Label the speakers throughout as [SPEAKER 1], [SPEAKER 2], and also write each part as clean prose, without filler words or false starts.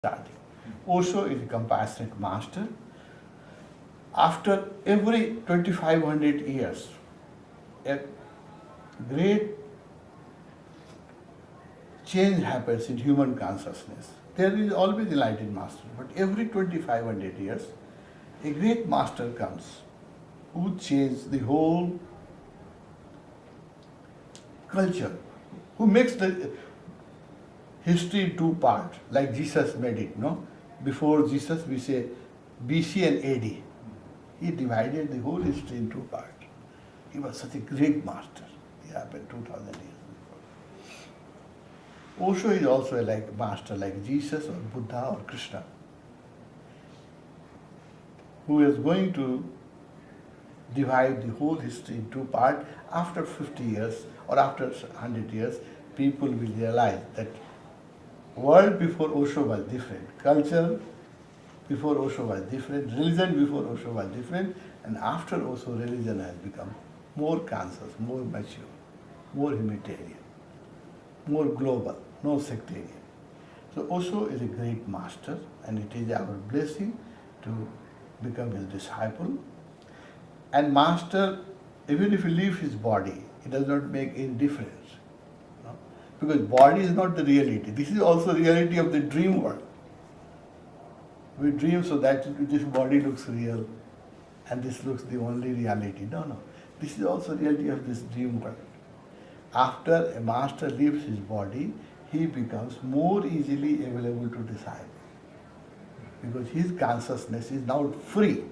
[SPEAKER 1] starting. Osho is a compassionate master. After every 2500 years, a great change happens in human consciousness. There is always a enlightened master, but every 2500 years, a great master comes who changes the whole culture, who makes the history in two parts, like Jesus made it, no? Before Jesus, we say BC and AD. He divided the whole history in two parts. He was such a great master. He happened 2000 years before. Osho is also like master, like Jesus or Buddha or Krishna, who is going to divide the whole history in two parts. After 50 years or after 100 years, people will realize that world before Osho was different, culture before Osho was different, religion before Osho was different, and after Osho, religion has become more conscious, more mature, more humanitarian, more global, no sectarian. So Osho is a great master, and it is our blessing to become his disciple. And master, even if he leaves his body, it does not make any difference. No? Because body is not the reality. This is also reality of the dream world. We dream so that this body looks real and this looks the only reality. No. This is also reality of this dream world. After a master leaves his body, he becomes more easily available to disciple. Because his consciousness is now free.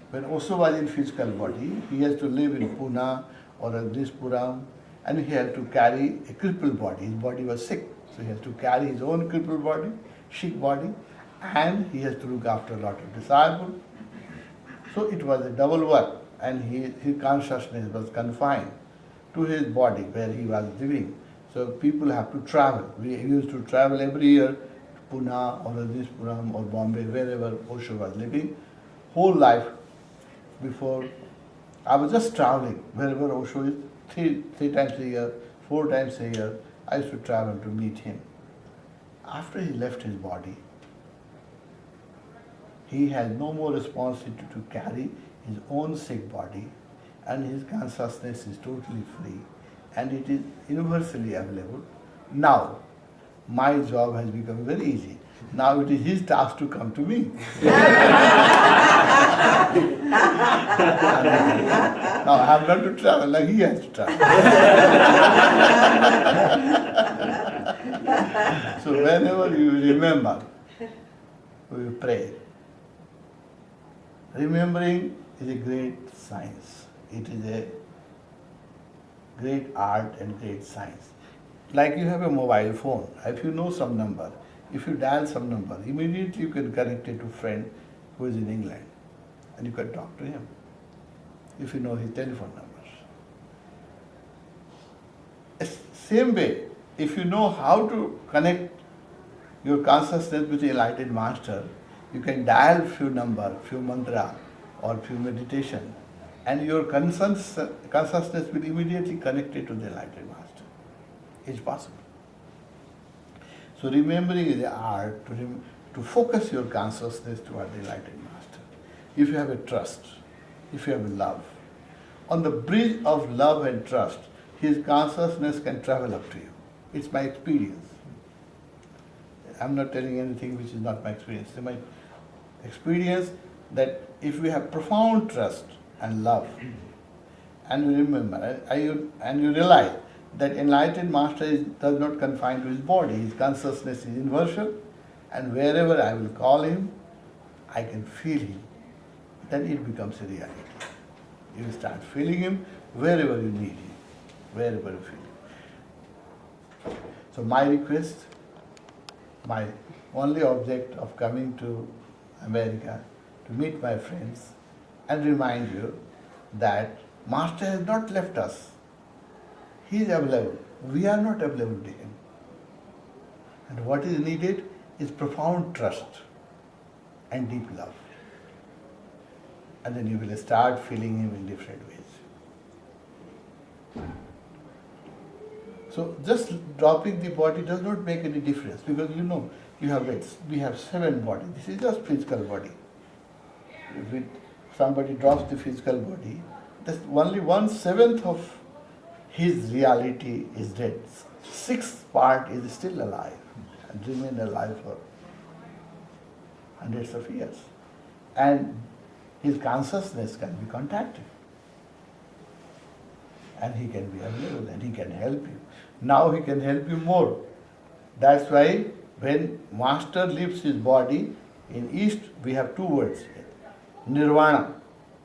[SPEAKER 1] When Osho was in physical body, he has to live in Pune or Adnispuram, and he had to carry a crippled body. His body was sick, so he has to carry his own crippled body, sick body, and he has to look after a lot of disciples. So it was a double work, and his consciousness was confined to his body where he was living. So people have to travel. We used to travel every year to Pune or Adnispuram or Bombay, wherever Osho was living. Whole life before, I was just traveling wherever Osho is, three times a year, 4 times a year, I used to travel to meet him. After he left his body, he has no more responsibility to carry his own sick body, and his consciousness is totally free, and it is universally available. Now, my job has become very easy. Now it is his task to come to me. Now I have not to travel like he has to travel. So whenever you remember, we pray. Remembering is a great science. It is a great art and great science. Like you have a mobile phone. If you know some number, if you dial some number, immediately you can connect it to a friend who is in England, and you can talk to him if you know his telephone numbers. Same way, if you know how to connect your consciousness with the enlightened master, you can dial few number, few mantra, or few meditation, and your consciousness will immediately connect it to the enlightened master. It's possible. So remembering is the art to focus your consciousness toward the enlightened master. If you have a trust, if you have a love, on the bridge of love and trust, his consciousness can travel up to you. It's my experience. I'm not telling anything which is not my experience. It's my experience that if we have profound trust and love, and you remember, and you realize that enlightened master does not confine to his body, his consciousness is universal, and wherever I will call him, I can feel him. Then it becomes a reality. You will start feeling him wherever you need him, wherever you feel him. So my request, my only object of coming to America, to meet my friends and remind you that Master has not left us. He is available. We are not available to him. And what is needed is profound trust and deep love. And then you will start feeling him in different ways. So just dropping the body does not make any difference, because you know You have read, we have 7 bodies. This is just physical body. If somebody drops the physical body, that's only 1/7 of his reality is dead. 6th part is still alive and remain alive for hundreds of years. And his consciousness can be contacted. And he can be available and he can help you. Now he can help you more. That's why when master leaves his body, in East we have 2 words here. Nirvana.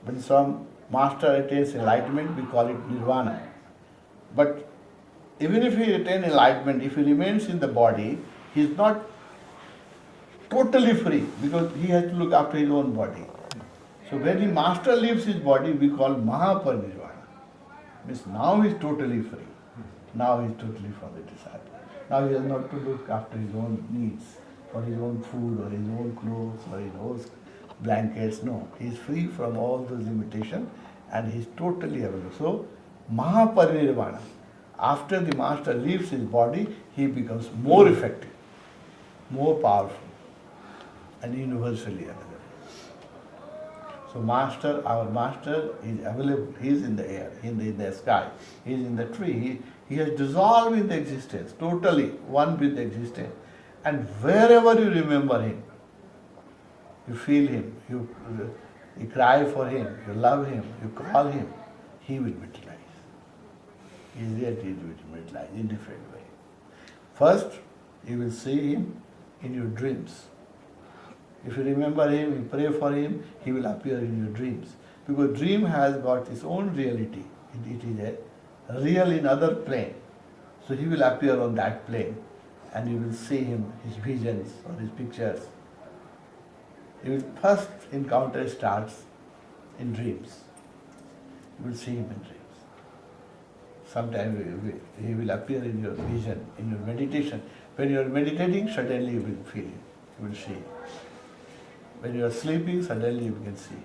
[SPEAKER 1] When some master attains enlightenment, we call it nirvana. But even if he attains enlightenment, if he remains in the body, he is not totally free because he has to look after his own body. So when the master leaves his body, we call Mahaparinirvana. Means now he is totally free. Now he is totally from the disciple. Now he has not to look after his own needs, for his own food or his own clothes or his own blankets. No, he is free from all those limitations and he is totally available. So Mahaparinirvana. After the master leaves his body, he becomes more effective, more powerful, and universally available. So our master is available. He is in the air, in the sky, he is in the tree. He has dissolved in the existence, totally one with the existence. And wherever you remember him, you feel him, you cry for him, you love him, you call him, he will materialize. He is there to materialize in different way. First, you will see him in your dreams. If you remember him, you pray for him, he will appear in your dreams. Because dream has got its own reality. It is a real in other plane. So he will appear on that plane and you will see him, his visions or his pictures. Your first encounter starts in dreams. You will see him in dreams. Sometimes he will appear in your vision, in your meditation. When you are meditating, suddenly you will feel him, you will see him. When you are sleeping, suddenly you can see.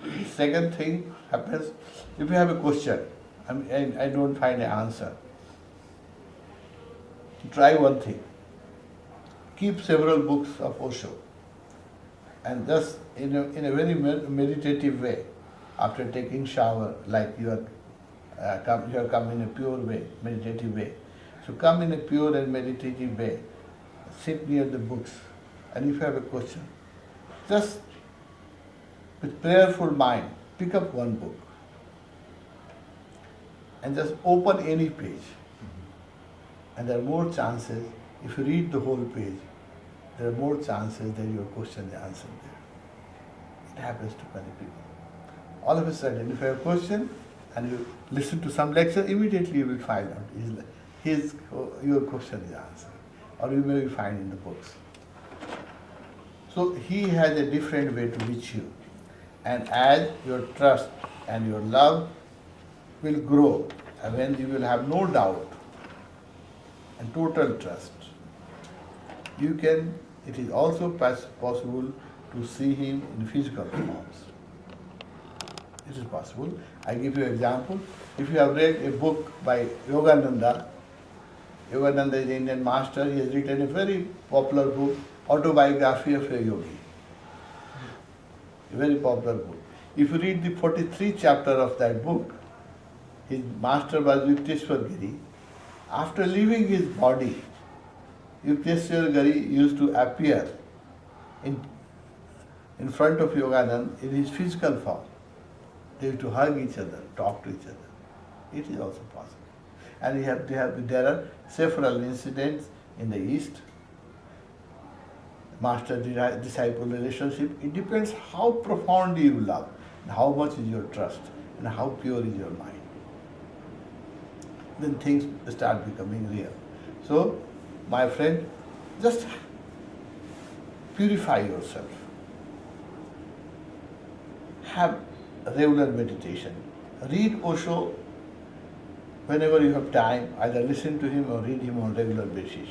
[SPEAKER 1] The second thing happens, if you have a question, and I don't find an answer, try one thing. Keep several books of Osho, and just in a very meditative way, after taking shower, like you have come in a pure way, meditative way. So come in a pure and meditative way, sit near the books, and if you have a question, just with prayerful mind, pick up one book and just open any page. And there are more chances, if you read the whole page, there are more chances that your question is answered there. It happens to many people. All of a sudden, if you have a question and you listen to some lecture, immediately you will find out your question is answered. Or you may find in the books. So he has a different way to reach you. And as your trust and your love will grow, and when you will have no doubt and total trust, it is also possible to see him in physical forms. It is possible. I give you an example. If you have read a book by Yogananda is an Indian master. He has written a very popular book, Autobiography of a Yogi. A very popular book. If you read the 43rd chapter of that book, his master was Victorville. After leaving his body, Victorville used to appear in front of Yogananda in his physical form. They used to hug each other, talk to each other. It is also possible. And there are several incidents in the East. Master-disciple relationship, it depends how profoundly you love, and how much is your trust, and how pure is your mind. Then things start becoming real. So, my friend, just purify yourself. Have regular meditation. Read Osho whenever you have time, either listen to him or read him on a regular basis.